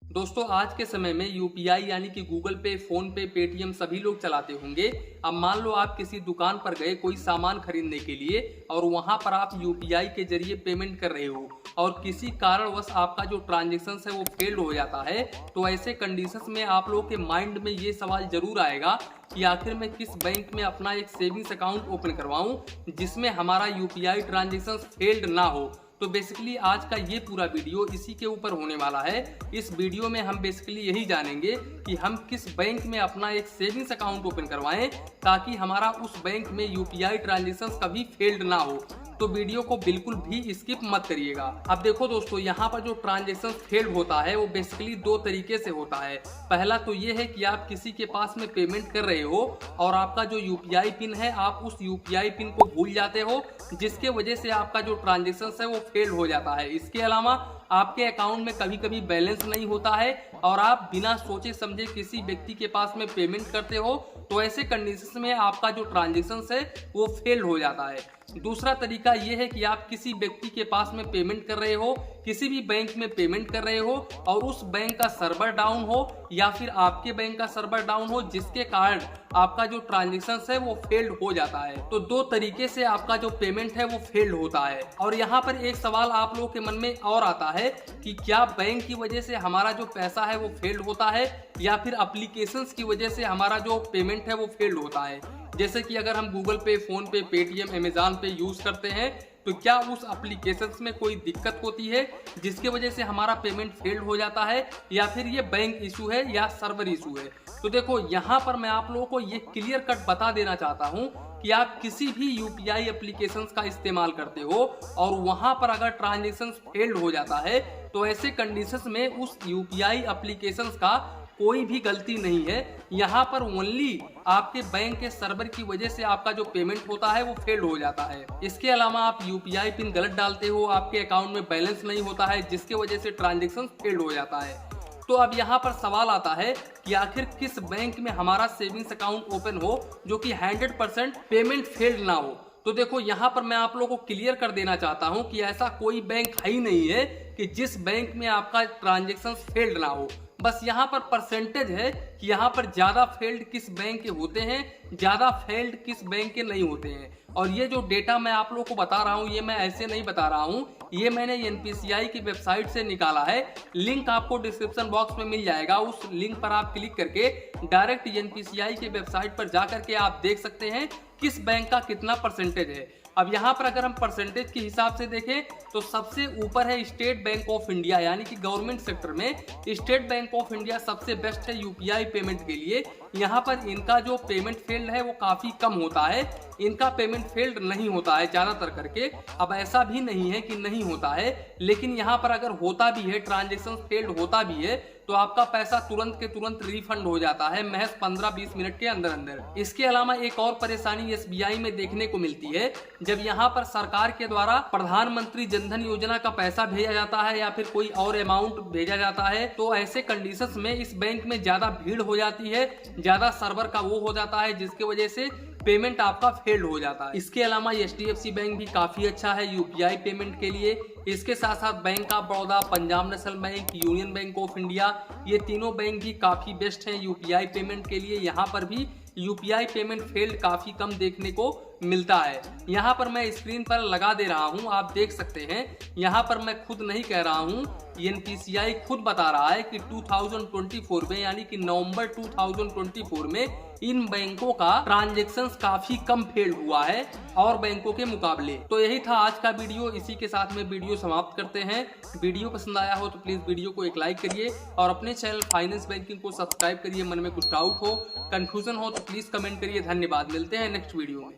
दोस्तों आज के समय में यूपीआई यानी कि गूगल पे, फोन पे, पेटीएम सभी लोग चलाते होंगे। अब मान लो आप किसी दुकान पर गए कोई सामान खरीदने के लिए और वहां पर आप यूपीआई के जरिए पेमेंट कर रहे हो और किसी कारणवश आपका जो ट्रांजेक्शन है वो फेल्ड हो जाता है, तो ऐसे कंडीशंस में आप लोगों के माइंड में ये सवाल जरूर आएगा कि आखिर मैं किस बैंक में अपना एक सेविंग्स अकाउंट ओपन करवाऊं जिसमें हमारा यूपीआई ट्रांजेक्शन फेल्ड ना हो। तो बेसिकली आज का ये पूरा वीडियो इसी के ऊपर होने वाला है। इस वीडियो में हम बेसिकली यही जानेंगे कि हम किस बैंक में अपना एक सेविंग्स अकाउंट ओपन करवाएं ताकि हमारा उस बैंक में यूपीआई ट्रांजेक्शन कभी फेल्ड ना हो। तो वीडियो को बिल्कुल भी स्किप मत करिएगा। अब देखो दोस्तों, यहाँ पर जो ट्रांजेक्शन फेल्ड होता है वो बेसिकली दो तरीके से होता है। पहला तो ये है कि आप किसी के पास में पेमेंट कर रहे हो और आपका जो यूपीआई पिन है आप उस यूपीआई पिन को भूल जाते हो, जिसके वजह से आपका जो ट्रांजेक्शन है वो फेल हो जाता है। इसके अलावा आपके अकाउंट में कभी कभी बैलेंस नहीं होता है और आप बिना सोचे समझे किसी व्यक्ति के पास में पेमेंट करते हो, तो ऐसे कंडीशन में आपका जो ट्रांजेक्शन है वो फेल हो जाता है। दूसरा तरीका ये है कि आप किसी व्यक्ति के पास में पेमेंट कर रहे हो, किसी भी बैंक में पेमेंट कर रहे हो और उस बैंक का सर्वर डाउन हो या फिर आपके बैंक का सर्वर डाउन हो, जिसके कारण आपका जो ट्रांजेक्शन है वो फेल्ड हो जाता है। तो दो तरीके से आपका जो पेमेंट है वो फेल्ड होता है। और यहाँ पर एक सवाल आप लोगों के मन में और आता है कि क्या बैंक की वजह से हमारा जो पैसा है वो फेल्ड होता है या फिर एप्लीकेशंस की वजह से हमारा जो पेमेंट है वो फेल्ड होता है। जैसे कि अगर हम गूगल पे, फोन पे, पेटीएम, अमेजॉन पे यूज करते हैं तो क्या उस एप्लीकेशंस में कोई दिक्कत होती है जिसके वजह से हमारा पेमेंट फेल्ड हो जाता है या फिर ये बैंक इशू है या सर्वर इशू है। तो देखो यहाँ पर मैं आप लोगों को ये क्लियर कट बता देना चाहता हूँ कि आप किसी भी यूपीआई एप्लीकेशंस का इस्तेमाल करते हो और वहां पर अगर ट्रांजेक्शन फेल्ड हो जाता है तो ऐसे कंडीशंस में उस यूपीआई एप्लीकेशंस का कोई भी गलती नहीं है। यहाँ पर ओनली आपके बैंक के सर्वर की वजह से आपका जो पेमेंट होता है वो फेल्ड हो जाता है। इसके अलावा आप यूपीआई पिन गलत डालते हो, आपके अकाउंट में बैलेंस नहीं होता है, जिसके वजह से ट्रांजेक्शन फेल्ड हो जाता है। तो अब यहाँ पर सवाल आता है कि आखिर किस बैंक में हमारा सेविंग्स अकाउंट ओपन हो जो कि 100% पेमेंट फेल्ड ना हो। तो देखो यहाँ पर मैं आप लोगों को क्लियर कर देना चाहता हूँ कि ऐसा कोई बैंक है ही नहीं है कि जिस बैंक में आपका ट्रांजेक्शन फेल्ड ना हो। बस यहाँ पर परसेंटेज है कि यहाँ पर ज्यादा फेल्ड किस बैंक के होते हैं, ज्यादा फेल्ड किस बैंक के नहीं होते हैं। और ये जो डेटा मैं आप लोगों को बता रहा हूँ ये मैं ऐसे नहीं बता रहा हूँ, ये मैंने एनपीसीआई की वेबसाइट से निकाला है। लिंक आपको डिस्क्रिप्शन बॉक्स में मिल जाएगा। उस लिंक पर आप क्लिक करके डायरेक्ट एनपीसीआई की वेबसाइट पर जा करके आप देख सकते हैं किस बैंक का कितना परसेंटेज है। अब यहाँ पर अगर हम परसेंटेज के हिसाब से देखें तो सबसे ऊपर है स्टेट बैंक ऑफ इंडिया, यानी कि गवर्नमेंट सेक्टर में स्टेट बैंक ऑफ इंडिया सबसे बेस्ट है यूपीआई पेमेंट के लिए। यहाँ पर इनका जो पेमेंट फेल्ड है वो काफी कम होता है, इनका पेमेंट फेल्ड नहीं होता है ज्यादातर करके। अब ऐसा भी नहीं है कि नहीं होता है, लेकिन यहाँ पर अगर होता भी है, ट्रांजेक्शन फेल्ड होता भी है, तो आपका पैसा तुरंत के तुरंत रिफंड हो जाता है महज 15-20 मिनट के अंदर अंदर। इसके अलावा एक और परेशानी एसबीआई में देखने को मिलती है, जब यहाँ पर सरकार के द्वारा प्रधानमंत्री जनधन योजना का पैसा भेजा जाता है या फिर कोई और अमाउंट भेजा जाता है, तो ऐसे कंडीशंस में इस बैंक में ज्यादा भीड़ हो जाती है, ज्यादा सर्वर का वो हो जाता है, जिसके वजह से पेमेंट आपका फेल्ड हो जाता है। इसके अलावा एचडीएफसी बैंक भी काफी अच्छा है यूपीआई पेमेंट के लिए। इसके साथ साथ bank of Baroda, Punjab national bank, union bank of India, ये तीनों बैंक भी काफी बेस्ट हैं यूपीआई पेमेंट के लिए। यहाँ पर भी यूपीआई पेमेंट फेल्ड काफी कम देखने को मिलता है। यहाँ पर मैं स्क्रीन पर लगा दे रहा हूँ, आप देख सकते हैं। यहाँ पर मैं खुद नहीं कह रहा हूँ, एनपीसीआई खुद बता रहा है कि 2024 में यानी कि नवंबर 2024 में इन बैंकों का ट्रांजेक्शन्स काफी कम फेल हुआ है और बैंकों के मुकाबले। तो यही था आज का वीडियो, इसी के साथ में वीडियो समाप्त करते हैं। वीडियो पसंद आया हो तो प्लीज वीडियो को एक लाइक करिए और अपने चैनल फाइनेंस बैंकिंग को सब्सक्राइब करिए। मन में कुछ डाउट हो, कंफ्यूजन हो तो प्लीज कमेंट करिए। धन्यवाद, मिलते हैं नेक्स्ट वीडियो में।